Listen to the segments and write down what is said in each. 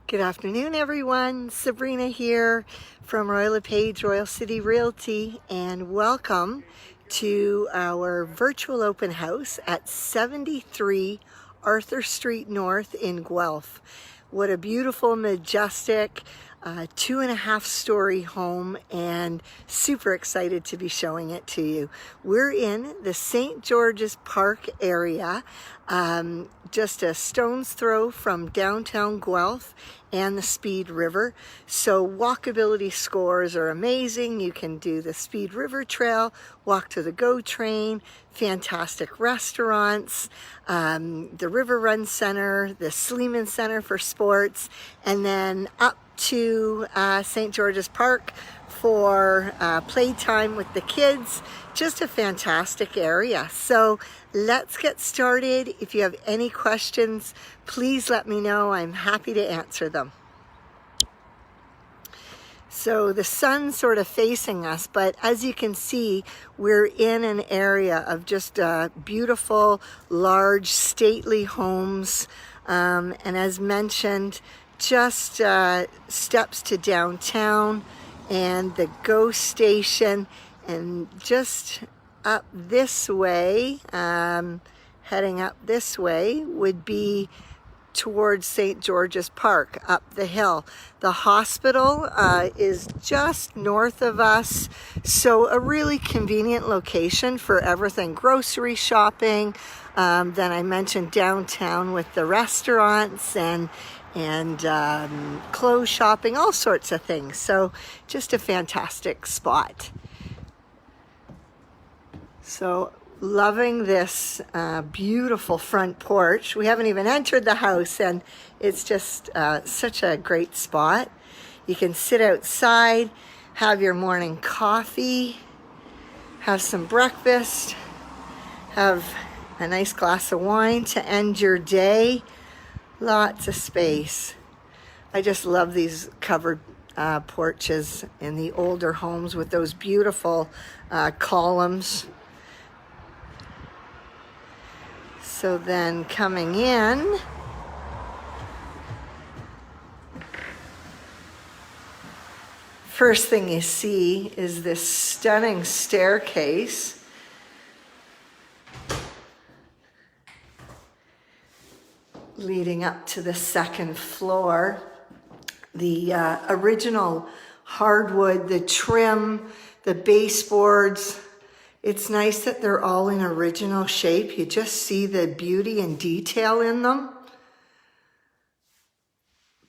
Good afternoon, everyone. Sabrina here from Royal LePage Royal City Realty, and welcome to our virtual open house at 73 Arthur Street North in Guelph. What a beautiful, majestic 2.5-story home, and super excited to be showing it to you. We're in the St. George's Park area, just a stone's throw from downtown Guelph and the Speed River. So walkability scores are amazing. You can do the Speed River Trail, walk to the GO train, fantastic restaurants, the River Run Center, the Sleeman Center for sports, and then up to St. George's Park for playtime with the kids. Just a fantastic area. So let's get started. If you have any questions, please let me know. I'm happy to answer them. So the sun's sort of facing us, but as you can see, we're in an area of just beautiful, large, stately homes. And as mentioned, just steps to downtown and the GO station, and just up this way, heading up this way, would be towards St. George's Park, up the hill. The hospital is just north of us, so a really convenient location for everything, grocery shopping. Then I mentioned downtown with the restaurants and clothes shopping, all sorts of things. So just a fantastic spot. So loving this beautiful front porch. We haven't even entered the house, and it's just such a great spot. You can sit outside, have your morning coffee, have some breakfast, have a nice glass of wine to end your day. Lots of space. I just love these covered porches in the older homes with those beautiful columns. So then coming in, first thing you see is this stunning staircase. Leading up to the second floor. The original hardwood, the trim, the baseboards. It's nice that they're all in original shape. You just see the beauty and detail in them.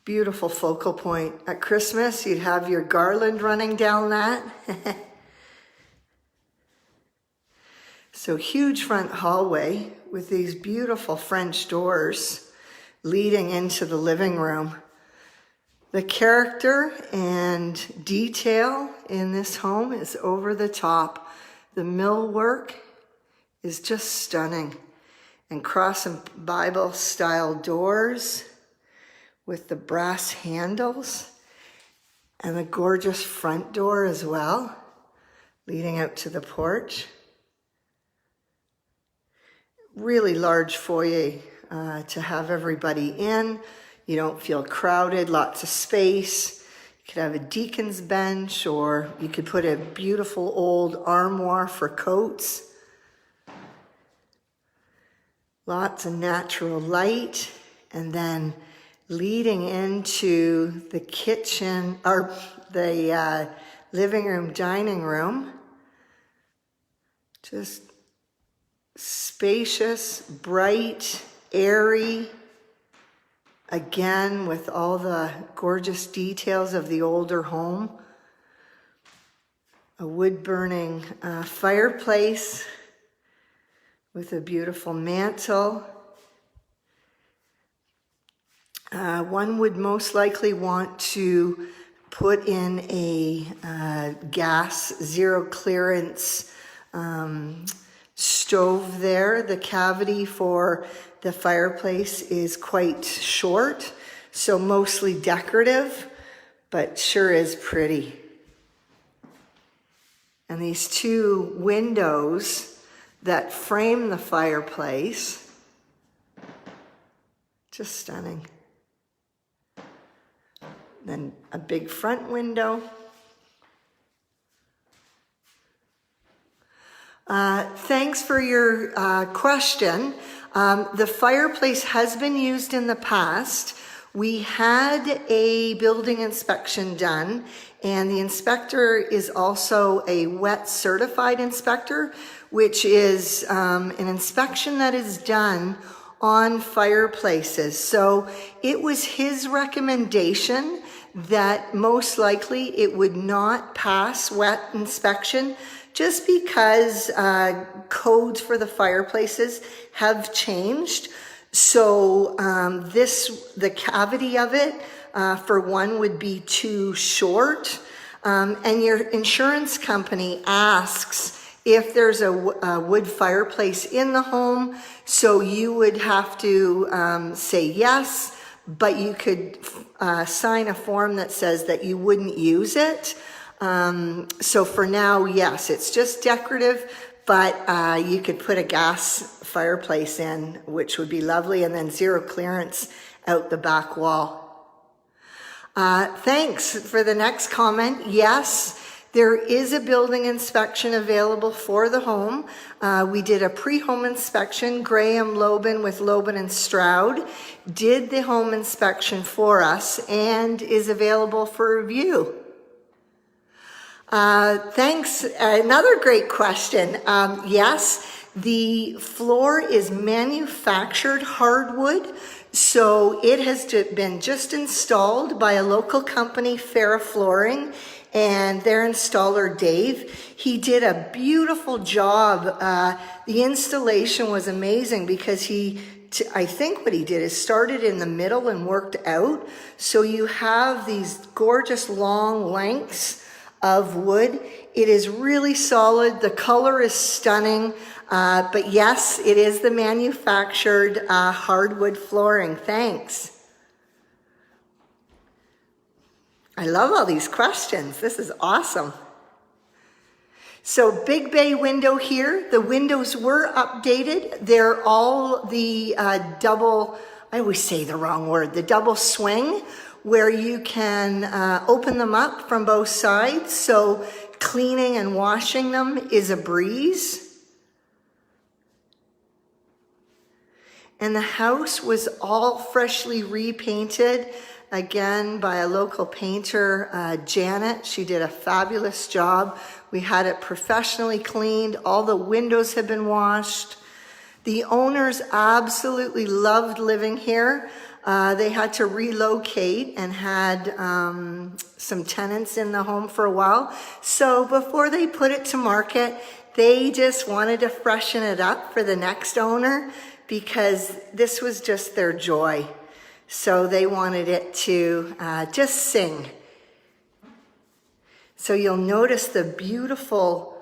Beautiful focal point. At Christmas, you'd have your garland running down that. So huge front hallway with these beautiful French doors leading into the living room. The character and detail in this home is over the top. The millwork is just stunning. And cross and Bible style doors with the brass handles, and the gorgeous front door as well, leading out to the porch. Really large foyer to have everybody in. You don't feel crowded, lots of space. You could have a deacon's bench, or you could put a beautiful old armoire for coats. Lots of natural light, and then leading into the kitchen, or the living room, dining room. Just spacious, bright, airy. Again, with all the gorgeous details of the older home. A wood-burning fireplace with a beautiful mantle. One would most likely want to put in a gas zero clearance stove there. The cavity for the fireplace is quite short, so mostly decorative, but sure is pretty. And these two windows that frame the fireplace, just stunning. Then a big front window. Thanks for your question. The fireplace has been used in the past. We had a building inspection done, and the inspector is also a wet certified inspector, which is an inspection that is done on fireplaces. So it was his recommendation that most likely it would not pass wet inspection, just because codes for the fireplaces have changed. So the cavity of it, for one, would be too short. And your insurance company asks if there's a wood fireplace in the home. So you would have to say yes, but you could sign a form that says that you wouldn't use it. So for now, yes, it's just decorative, but you could put a gas fireplace in, which would be lovely, and then zero clearance out the back wall. Thanks for the next comment. Yes, there is a building inspection available for the home. We did a pre-home inspection. Graham Lobin with Lobin and Stroud did the home inspection for us and is available for review. Thanks. Another great question. Yes, the floor is manufactured hardwood, so it has been just installed by a local company, Farrah Flooring, and their installer, Dave. He did a beautiful job. The installation was amazing because I think what he did is started in the middle and worked out. So you have these gorgeous long lengths of wood. It is really solid. The color is stunning. But yes, it is the manufactured hardwood flooring. Thanks. I love all these questions. This is awesome. So big bay window here. The windows were updated. They're all the double, I always say the wrong word, the double swing, where you can open them up from both sides. So cleaning and washing them is a breeze. And the house was all freshly repainted, again, by a local painter, Janet. She did a fabulous job. We had it professionally cleaned. All the windows have been washed. The owners absolutely loved living here. They had to relocate and had some tenants in the home for a while. So before they put it to market, they just wanted to freshen it up for the next owner because this was just their joy. So they wanted it to just sing. So you'll notice the beautiful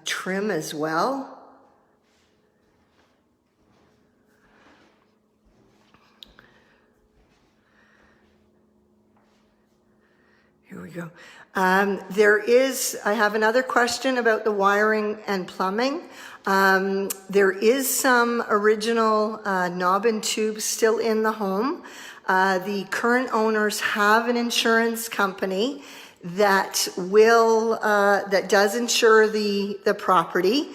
trim as well. Here we go. I have another question about the wiring and plumbing. There is some original knob and tubes still in the home. The current owners have an insurance company that does insure the property,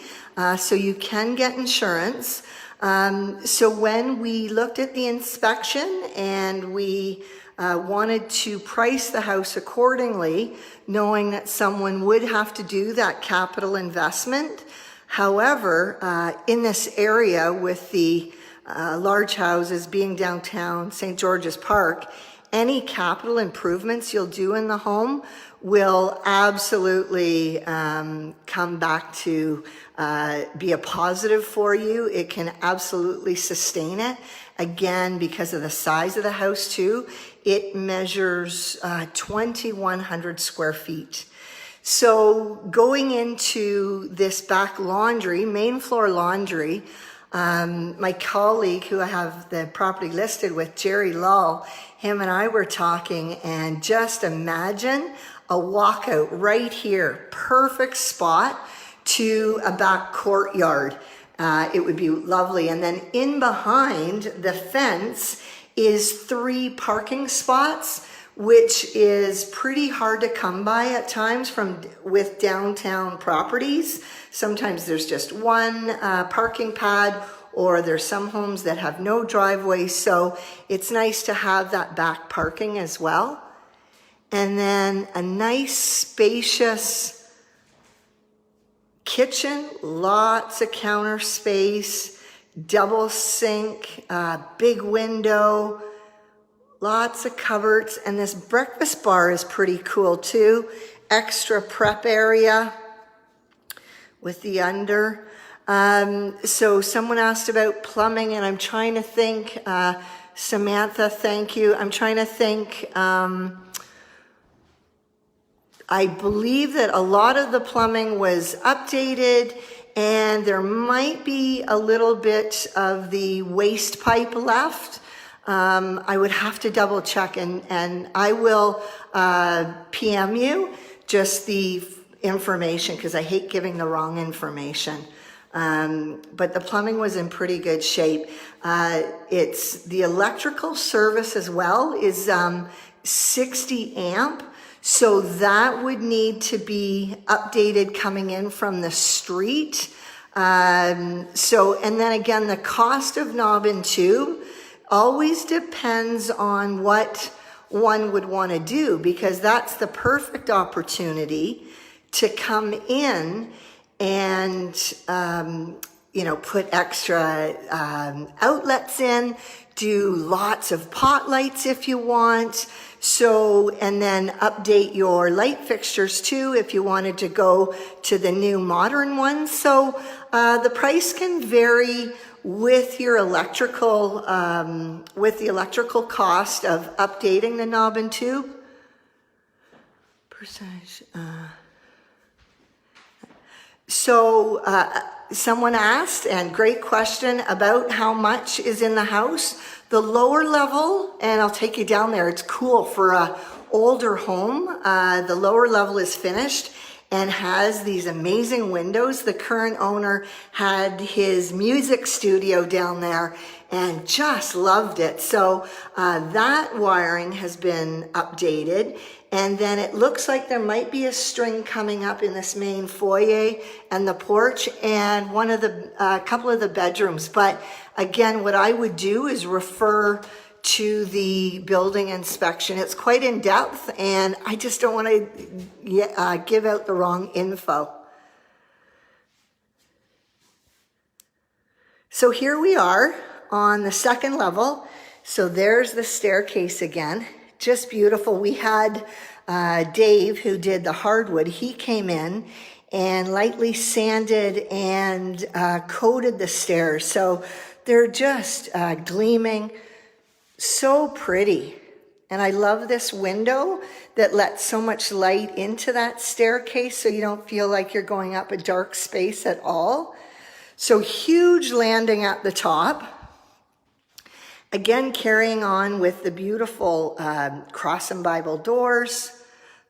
so you can get insurance. So when we looked at the inspection and we wanted to price the house accordingly, knowing that someone would have to do that capital investment. However, in this area with the large houses being downtown St. George's Park, any capital improvements you'll do in the home will absolutely come back to be a positive for you. It can absolutely sustain it. Again, because of the size of the house too, it measures 2,100 square feet. So going into this back laundry, main floor laundry, my colleague who I have the property listed with, Jerry Lull, him and I were talking, and just imagine a walkout right here, perfect spot to a back courtyard. It would be lovely. And then in behind the fence is 3 parking spots which is pretty hard to come by at times with downtown properties. Sometimes there's just one parking pad, or there's some homes that have no driveway, so it's nice to have that back parking as well. And then a nice spacious kitchen, lots of counter space, double sink, big window, lots of cupboards, and this breakfast bar is pretty cool too. Extra prep area with the under. So someone asked about plumbing, and I'm trying to think, Samantha, thank you. I'm trying to think, I believe that a lot of the plumbing was updated, and there might be a little bit of the waste pipe left. I would have to double check, and I will PM you just the information, because I hate giving the wrong information. But the plumbing was in pretty good shape. It's the electrical service as well is 60 amp. So that would need to be updated coming in from the street. And then again, the cost of knob and tube always depends on what one would want to do, because that's the perfect opportunity to come in and, put extra outlets in, do lots of pot lights if you want. So, and then update your light fixtures too if you wanted to go to the new modern ones. So the price can vary with your electrical, with the electrical cost of updating the knob and tube. Percentage. Someone asked, and great question, about how much is in the house. The lower level, and I'll take you down there, it's cool for a older home. The lower level is finished and has these amazing windows. The current owner had his music studio down there and just loved it. So that wiring has been updated. And then it looks like there might be a string coming up in this main foyer and the porch and a couple of the bedrooms. But again, what I would do is refer to the building inspection. It's quite in depth, and I just don't want to give out the wrong info. So here we are on the second level. So there's the staircase again. Just beautiful. We had Dave, who did the hardwood. He came in and lightly sanded and coated the stairs. So they're just gleaming. So pretty. And I love this window that lets so much light into that staircase so you don't feel like you're going up a dark space at all. So huge landing at the top. Again, carrying on with the beautiful cross and Bible doors,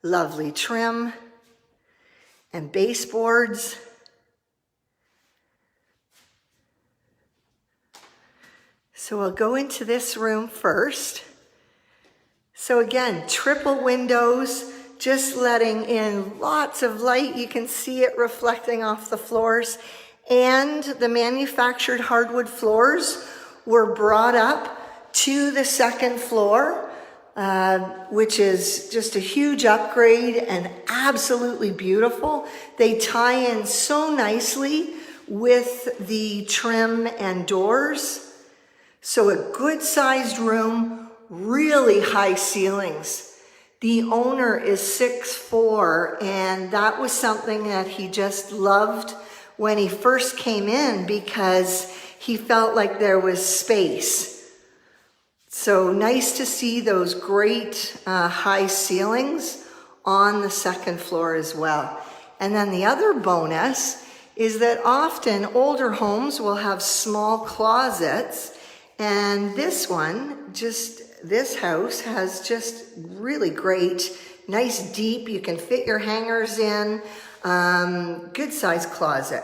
lovely trim, and baseboards. So we'll go into this room first. So again, triple windows, just letting in lots of light. You can see it reflecting off the floors. And the manufactured hardwood floors were brought up to the second floor, which is just a huge upgrade and absolutely beautiful. They tie in so nicely with the trim and doors. So a good sized room, really high ceilings. The owner is 6'4", and that was something that he just loved when he first came in because he felt like there was space. So nice to see those great high ceilings on the second floor as well. And then the other bonus is that often older homes will have small closets, and this one, this house has just really great, nice deep, you can fit your hangers in, good size closet.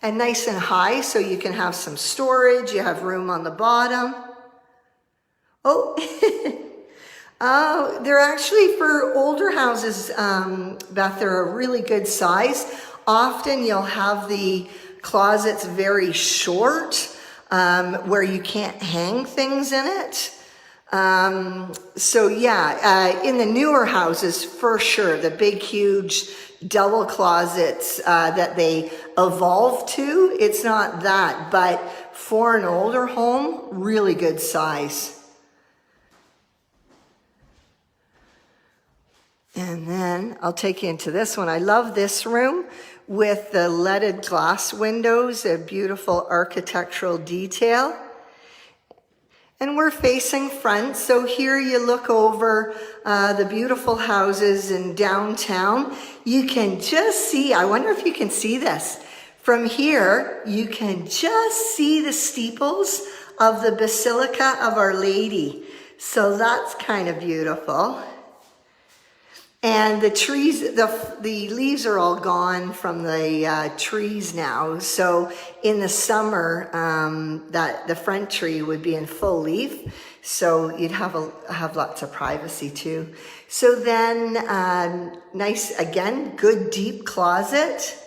And nice and high so you can have some storage, you have room on the bottom. Oh, They're actually for older houses, Beth, they're a really good size. Often you'll have the closets very short, where you can't hang things in it. So yeah, in the newer houses, for sure, the big, huge double closets that they evolve to, it's not that, but for an older home, really good size. And then I'll take you into this one. I love this room with the leaded glass windows, a beautiful architectural detail. And we're facing front, so here you look over the beautiful houses in downtown. You can just see, I wonder if you can see this. From here, you can just see the steeples of the Basilica of Our Lady. So that's kind of beautiful. And the trees, the leaves are all gone from the trees now. So in the summer, that the front tree would be in full leaf. So you'd have lots of privacy too. So then, nice, again, good deep closet.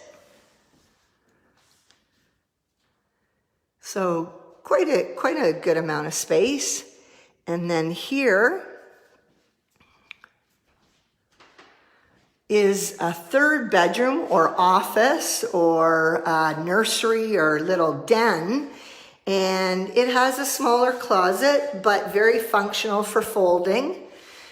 So quite a good amount of space. And then here is a third bedroom or office or nursery or little den. And it has a smaller closet, but very functional for folding.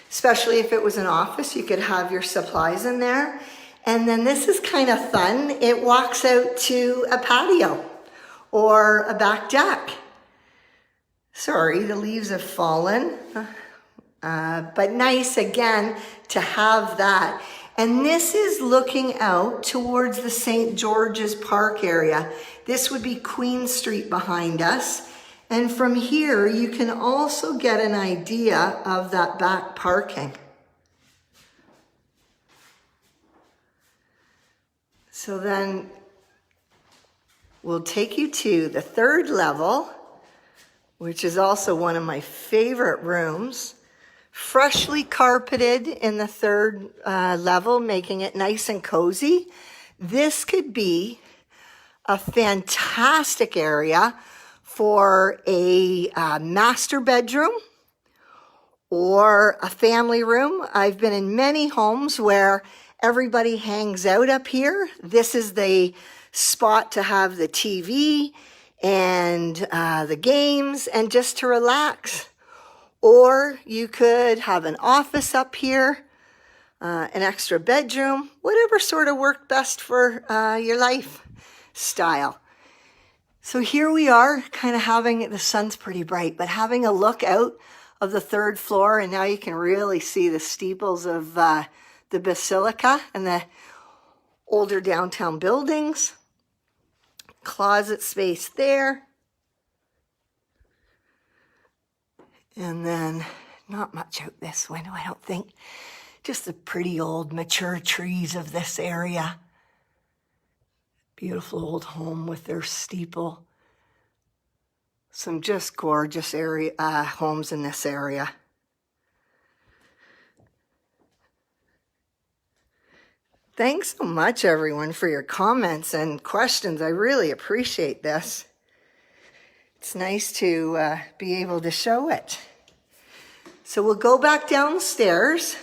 Especially if it was an office, you could have your supplies in there. And then this is kind of fun. It walks out to a patio or a back deck. Sorry, the leaves have fallen. But nice again to have that. And this is looking out towards the St. George's Park area. This would be Queen Street behind us. And from here, you can also get an idea of that back parking. So then we'll take you to the third level, which is also one of my favorite rooms. Freshly carpeted in the third level, making it nice and cozy. This could be a fantastic area for a master bedroom or a family room. I've been in many homes where everybody hangs out up here. This is the spot to have the TV and the games and just to relax. Or you could have an office up here, an extra bedroom, whatever sort of worked best for your lifestyle. So here we are kind of having, the sun's pretty bright, but having a look out of the third floor, and now you can really see the steeples of the Basilica and the older downtown buildings. Closet space there. And then not much out this window, I don't think. Just the pretty old mature trees of this area. Beautiful old home with their steeple. Some just gorgeous area homes in this area. Thanks so much, everyone, for your comments and questions. I really appreciate this. It's nice to be able to show it. So we'll go back downstairs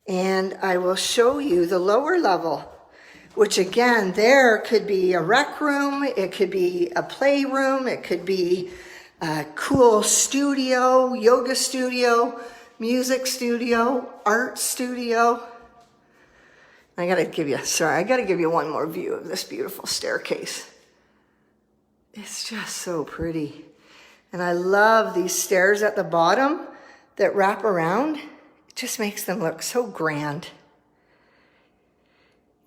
and I will show you the lower level, which again, there could be a rec room, it could be a playroom, it could be a cool studio, yoga studio, music studio, art studio. I gotta give you one more view of this beautiful staircase. It's just so pretty. And I love these stairs at the bottom that wrap around. It just makes them look so grand.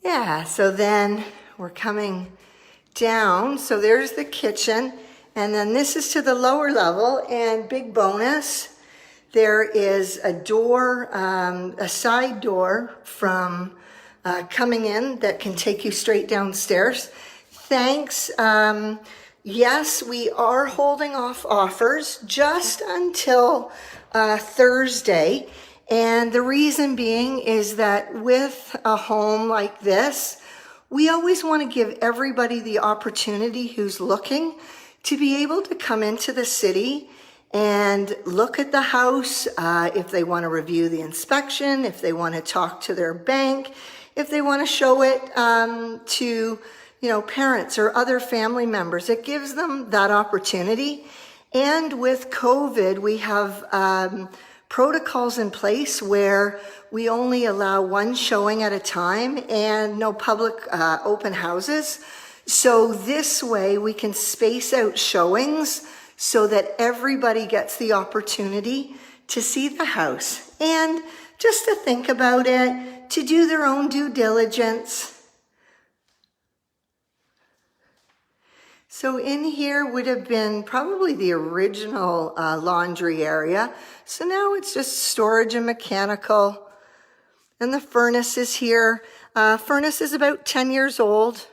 Yeah, so then we're coming down. So there's the kitchen. And then this is to the lower level. And big bonus, there is a door, a side door from coming in that can take you straight downstairs. Thanks. Yes, we are holding off offers just until Thursday. And the reason being is that with a home like this, we always want to give everybody the opportunity who's looking to be able to come into the city and look at the house, if they want to review the inspection, if they want to talk to their bank, if they want to show it to, parents or other family members. It gives them that opportunity. And with COVID, we have protocols in place where we only allow one showing at a time and no public open houses. So this way we can space out showings so that everybody gets the opportunity to see the house and just to think about it, to do their own due diligence. So in here would have been probably the original laundry area. So now it's just storage and mechanical. And the furnace is here. Furnace is about 10 years old.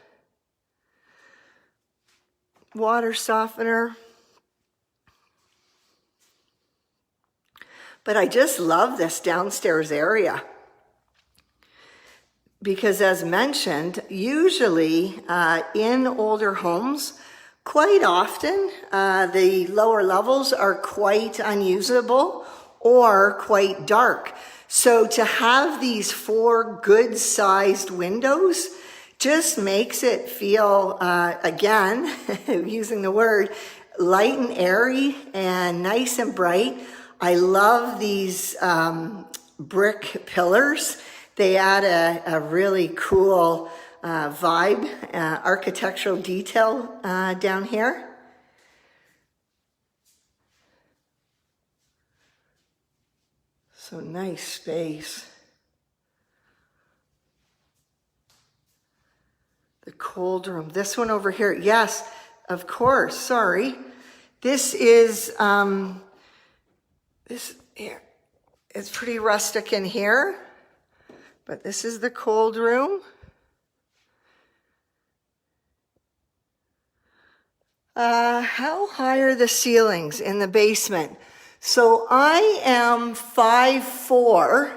Water softener. But I just love this downstairs area. Because as mentioned, usually in older homes, quite often the lower levels are quite unusable or quite dark. So to have these 4 good-sized windows just makes it feel, again, using the word, light and airy and nice and bright. I love these brick pillars. They add a really cool vibe, architectural detail down here. So nice space. The cold room. This one over here. Yes, of course. Sorry. This is, this here. It's pretty rustic in here. But this is the cold room. How high are the ceilings in the basement? So I am 5'4",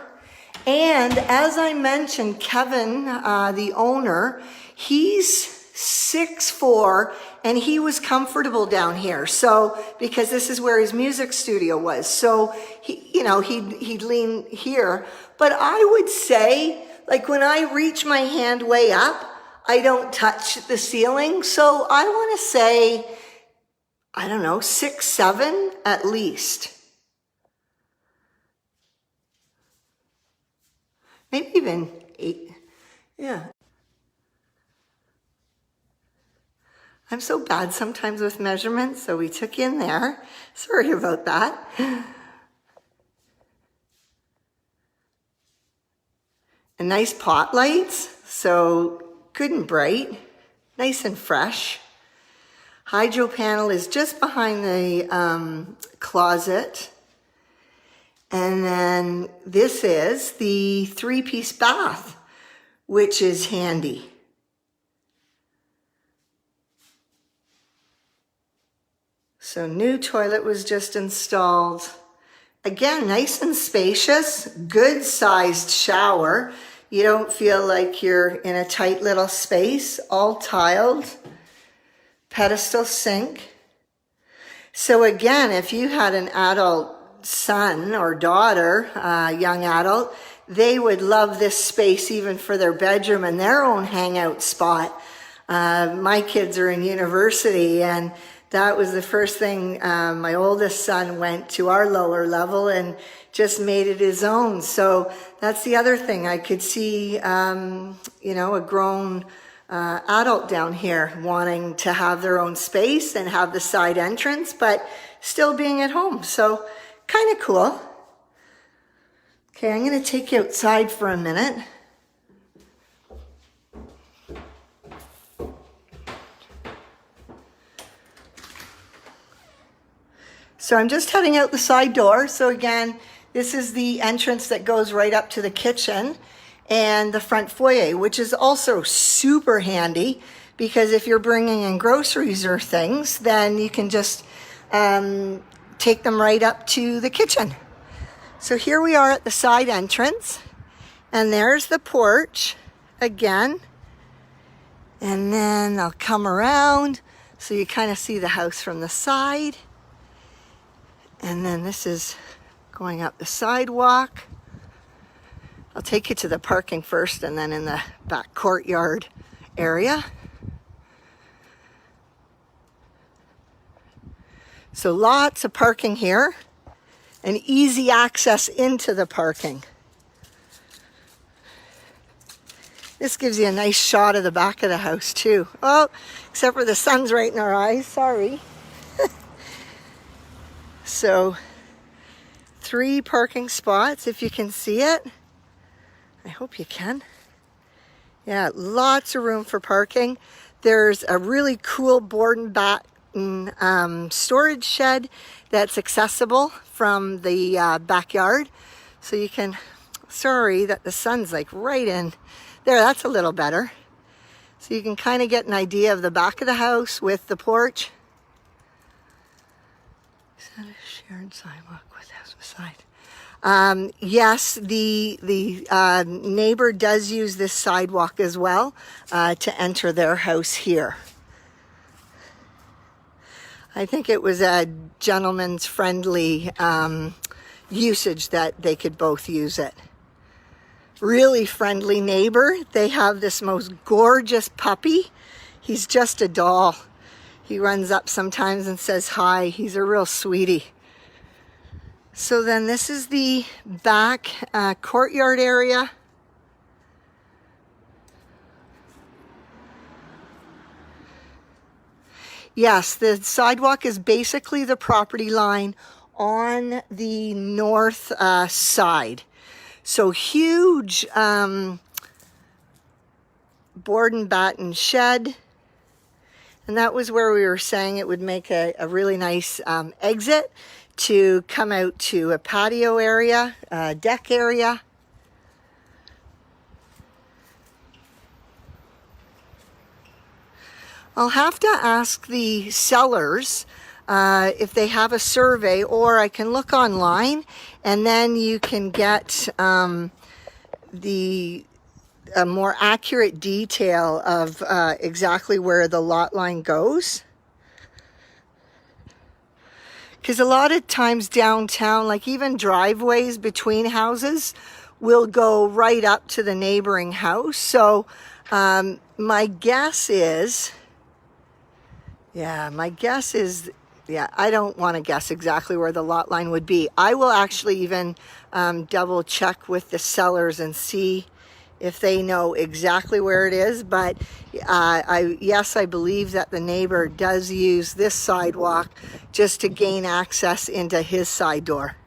and as I mentioned, Kevin, the owner, he's 6'4", and he was comfortable down here. So, because this is where his music studio was. So, he'd lean here. But I would say, like when I reach my hand way up, I don't touch the ceiling. So I want to say, I don't know, 6'7" at least. Maybe even 8. Yeah. I'm so bad sometimes with measurements, so we took in there. Sorry about that. And nice pot lights, so good and bright, nice and fresh. Hydro panel is just behind the closet. And then this is the 3-piece bath, which is handy. So new toilet was just installed. Again, nice and spacious, good sized shower. You don't feel like you're in a tight little space, all tiled. Pedestal sink. So again, if you had an adult son or daughter, young adult, they would love this space even for their bedroom and their own hangout spot. My kids are in university, and that was the first thing. My oldest son went to our lower level and just made it his own. So that's the other thing. I could see, a grown adult down here wanting to have their own space and have the side entrance, but still being at home. So kind of cool. Okay, I'm going to take you outside for a minute. So I'm just heading out the side door. So again, this is the entrance that goes right up to the kitchen and the front foyer, which is also super handy because if you're bringing in groceries or things, then you can just take them right up to the kitchen. So here we are at the side entrance, and there's the porch again. And then I'll come around so you kind of see the house from the side. And then this is going up the sidewalk. I'll take you to the parking first and then in the back courtyard area. So lots of parking here and easy access into the parking. This gives you a nice shot of the back of the house too. Oh, except for the sun's right in our eyes, sorry. So 3 parking spots if you can see it. I hope you can. Yeah, lots of room for parking. There's a really cool board and batten storage shed that's accessible from the backyard. So you can, sorry that the sun's like right in there, that's a little better. So you can kind of get an idea of the back of the house with the porch. Is that a shared sidewalk with the house beside? Yes, the neighbor does use this sidewalk as well to enter their house here. I think it was a gentleman's friendly usage that they could both use it. Really friendly neighbor. They have this most gorgeous puppy. He's just a doll. He runs up sometimes and says hi. He's a real sweetie. So then this is the back courtyard area. Yes, the sidewalk is basically the property line on the north side. So huge board and batten shed. And that was where we were saying it would make a really nice exit to come out to a patio area, deck area. I'll have to ask the sellers if they have a survey, or I can look online and then you can get a more accurate detail of exactly where the lot line goes. Because a lot of times downtown, like even driveways between houses will go right up to the neighboring house. So my guess is, I don't want to guess exactly where the lot line would be. I will actually even double check with the sellers and see if they know exactly where it is. But I believe that the neighbor does use this sidewalk just to gain access into his side door.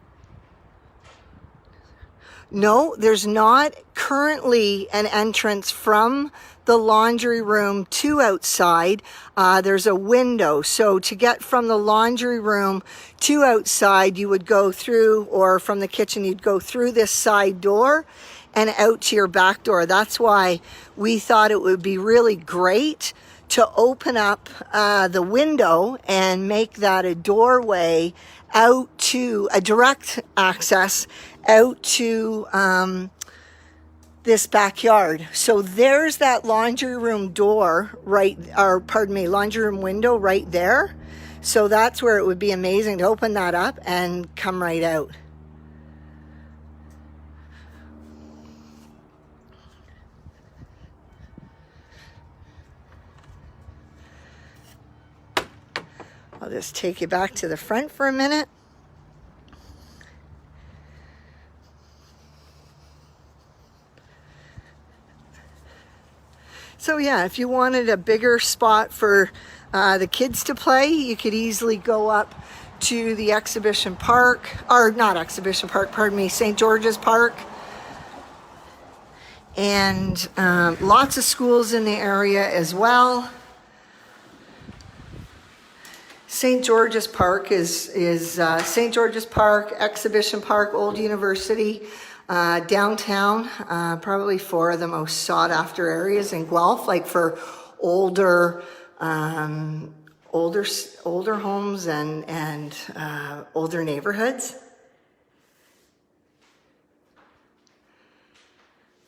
No, there's not currently an entrance from the laundry room to outside. There's a window. So to get from the laundry room to outside, you would go through, or from the kitchen, you'd go through this side door and out to your back door. That's why we thought it would be really great to open up the window and make that a doorway out to a direct access out to this backyard. So there's that laundry room door laundry room window right there. So that's where it would be amazing to open that up and come right out. I'll just take you back to the front for a minute. So yeah, if you wanted a bigger spot for the kids to play, you could easily go up to the exhibition park, or not exhibition park, pardon me, St. George's Park. And lots of schools in the area as well. St. George's Park is St. George's Park, Exhibition Park, Old University, downtown, probably 4 of the most sought after areas in Guelph, like for older homes and older neighborhoods.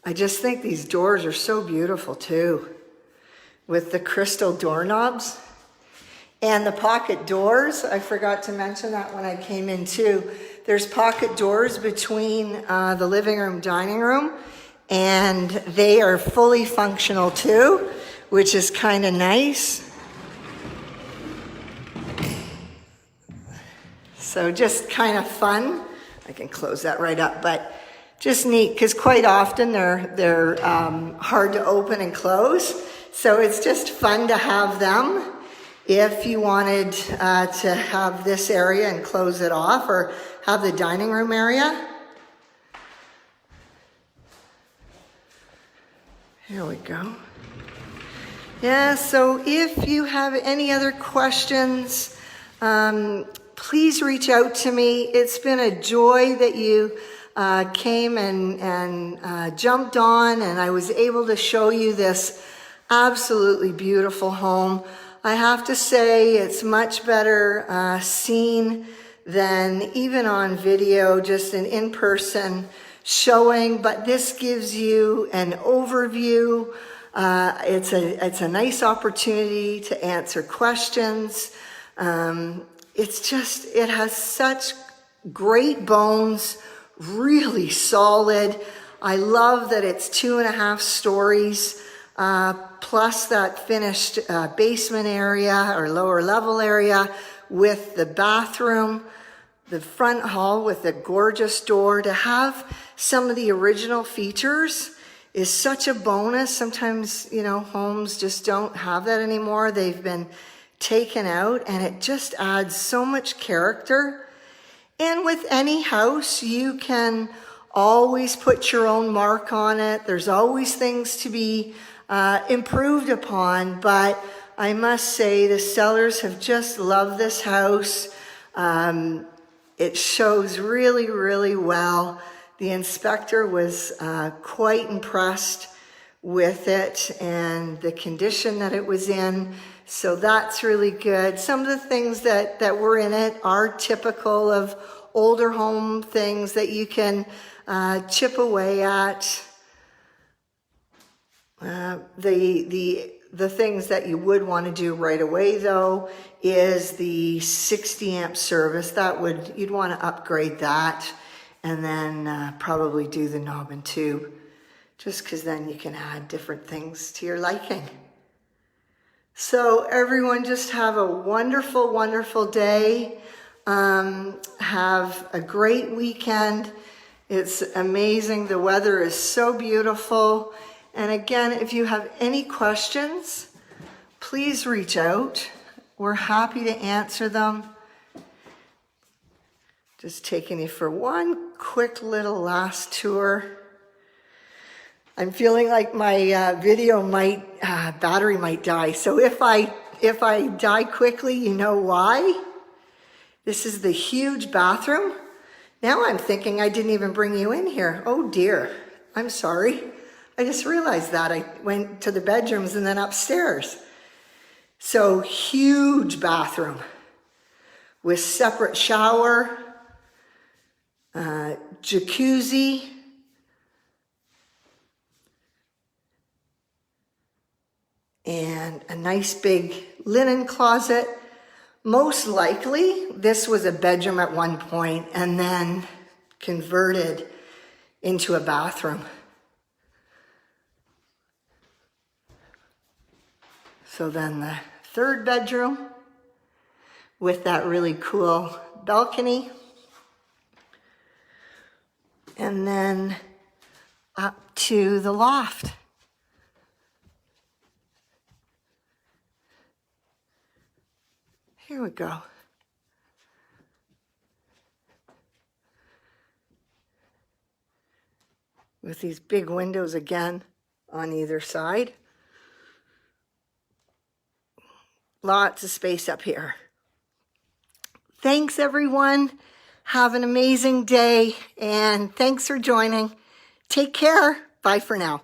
I just think these doors are so beautiful too, with the crystal doorknobs. And the pocket doors, I forgot to mention that when I came in too. There's pocket doors between the living room, dining room, and they are fully functional too, which is kind of nice. So just kind of fun. I can close that right up, but just neat, because quite often they're hard to open and close. So it's just fun to have them if you wanted to have this area and close it off, or have the dining room area. Here we go. Yeah, so if you have any other questions, please reach out to me. It's been a joy that you came and jumped on, and I was able to show you this absolutely beautiful home. I have to say it's much better seen than even on video, just an in-person showing, but this gives you an overview. It's a nice opportunity to answer questions. It has such great bones, really solid. I love that it's 2.5 stories, plus that finished basement area or lower level area with the bathroom, the front hall with a gorgeous door. To have some of the original features is such a bonus. Sometimes, homes just don't have that anymore. They've been taken out, and it just adds so much character. And with any house, you can always put your own mark on it. There's always things to be improved upon, but I must say the sellers have just loved this house. It shows really, really well. The inspector was quite impressed with it and the condition that it was in. So that's really good. Some of the things that were in it are typical of older home things that you can chip away at. The things that you would want to do right away, though, is the 60 amp service. You'd want to upgrade that, and then probably do the knob and tube, just because then you can add different things to your liking. So everyone, just have a wonderful, wonderful day. Have a great weekend. It's amazing. The weather is so beautiful. And again, if you have any questions, please reach out. We're happy to answer them. Just taking you for one quick little last tour. I'm feeling like my video battery might die. So if I die quickly, you know why. This is the huge bathroom. Now I'm thinking I didn't even bring you in here. Oh dear, I'm sorry. I just realized that. I went to the bedrooms and then upstairs. So huge bathroom with separate shower, jacuzzi, and a nice big linen closet. Most likely this was a bedroom at one point and then converted into a bathroom. So then the third bedroom with that really cool balcony. And then up to the loft. Here we go. With these big windows again on either side. Lots of space up here. Thanks, everyone. Have an amazing day, and thanks for joining. Take care. Bye for now.